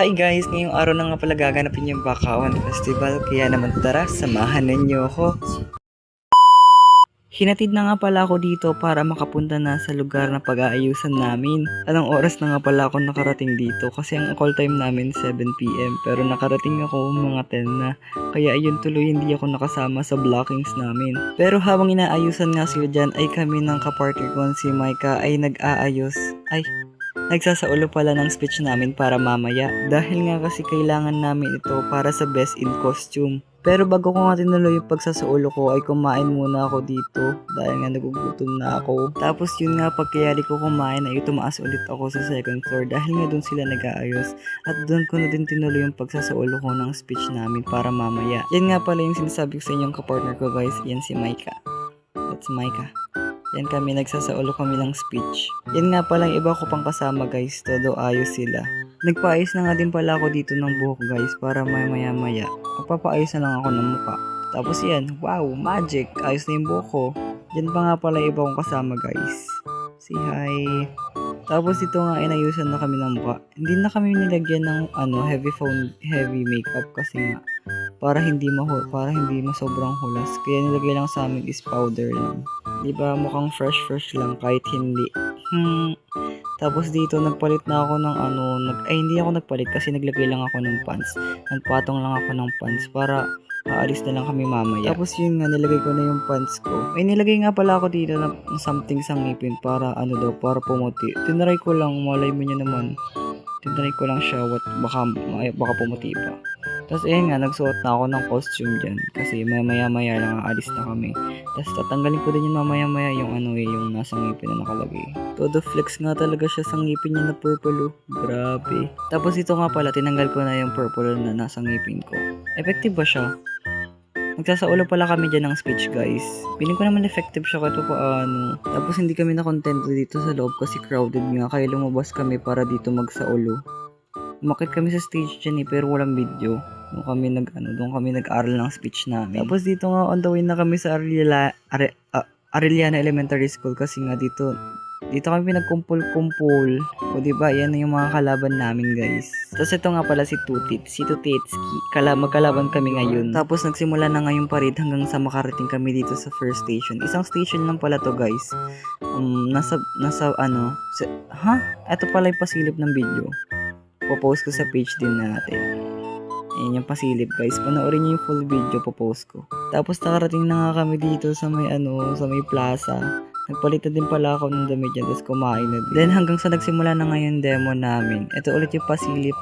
Hi guys! Ngayong araw na nga pala gaganapin yung Bakawan Festival, kaya naman tara, samahan ninyo ako. Hinatid na nga pala ako dito para makapunta na sa lugar na pag-aayusan namin. Anong oras na nga pala ako nakarating dito kasi ang call time namin 7 PM pero nakarating ako mga 10 na. Kaya ayun tuloy hindi ako nakasama sa blockings namin. Pero habang inaayusan nga sila dyan ay kami ng kapartner ko si Micah ay nagsasaulo pala ng speech namin para mamaya dahil nga kasi kailangan namin ito para sa best in costume. Pero bago ko nga tinuloy yung pagsasaulo ko ay kumain muna ako dito dahil nga nagugutom na ako. Tapos yun nga pagkayari ko kumain ay tumaas ulit ako sa second floor dahil nga doon sila nag-aayos. At doon ko na din tinuloy yung pagsasaulo ko ng speech namin para mamaya. Yan nga pala yung sinasabi ko sa inyong kapartner ko guys, yan si Micah. That's Micah. Yan kami, nagsasaulo kami ng speech. Yan nga pala yung iba ko pang kasama guys, todo ayos sila. Nagpaayos na nga din pala ako dito ng buhok guys para maya maya magpapaayos na lang ako ng mukha. Tapos yan, wow, magic, ayos na yung buhok ko. Yan pa nga pala yung iba kong kasama guys. Say hi. Tapos ito nga inayusan na kami ng mukha. Hindi na kami nilagyan ng heavy makeup kasi nga para hindi masobrang hulas. Kaya nilagay lang sa amin is powder lang. Di ba mukhang fresh lang kahit hindi. Tapos dito nagpalit na ako ng hindi ako nagpalit kasi naglagay lang ako ng pants. Nagpatong lang ako ng pants para aalis na lang kami mamaya. Tapos yun nga, nilagay ko na yung pants ko. May nilagay nga pala ako dito na something sa ngipin para para pumuti. Tinry ko lang, malay mo nyo naman. Tinry ko lang siya, baka pumuti pa. Tapos ayun nga, nagsuot na ako ng costume dyan. Kasi maya lang aalis na kami. Tapos tatanggalin ko din yung maya yung yung nasa ngipin na nakalagay. Todo flex nga talaga siya sa ngipin niya na purple. Grabe. Tapos ito nga pala, tinanggal ko na yung purple na nasa ngipin ko. Effective ba siya? Nagsasaulo pala kami dyan ng speech guys. Piling ko naman effective siya kahit paano. Tapos hindi kami na-content dito sa loob kasi crowded nga. Kaya lumabas kami para dito magsaulo. Umakit kami sa stage dyan pero walang video. Doon kami nag-aral ng speech namin. Tapos dito nga on the way na kami sa Arellana Elementary School kasi nga dito kami pinagkumpul-kumpul. O diba, yan yung mga kalaban namin guys. Tapos ito nga pala si Tutitski. Magkalaban kami ngayon. Tapos nagsimula na nga yung parade hanggang sa makarating kami dito sa first station. Isang station lang pala to guys. Ito pala yung pasilip ng video. Popost ko sa page din natin. Ayan yung pasilip guys. Panoorin nyo yung full video, popost ko. Tapos nakarating na nga kami dito sa may plaza. Nagpalit na din pala ako ng damit dyan, tapos kumain na din. Then hanggang sa nagsimula na nga yung demo namin. Ito ulit yung pasilip,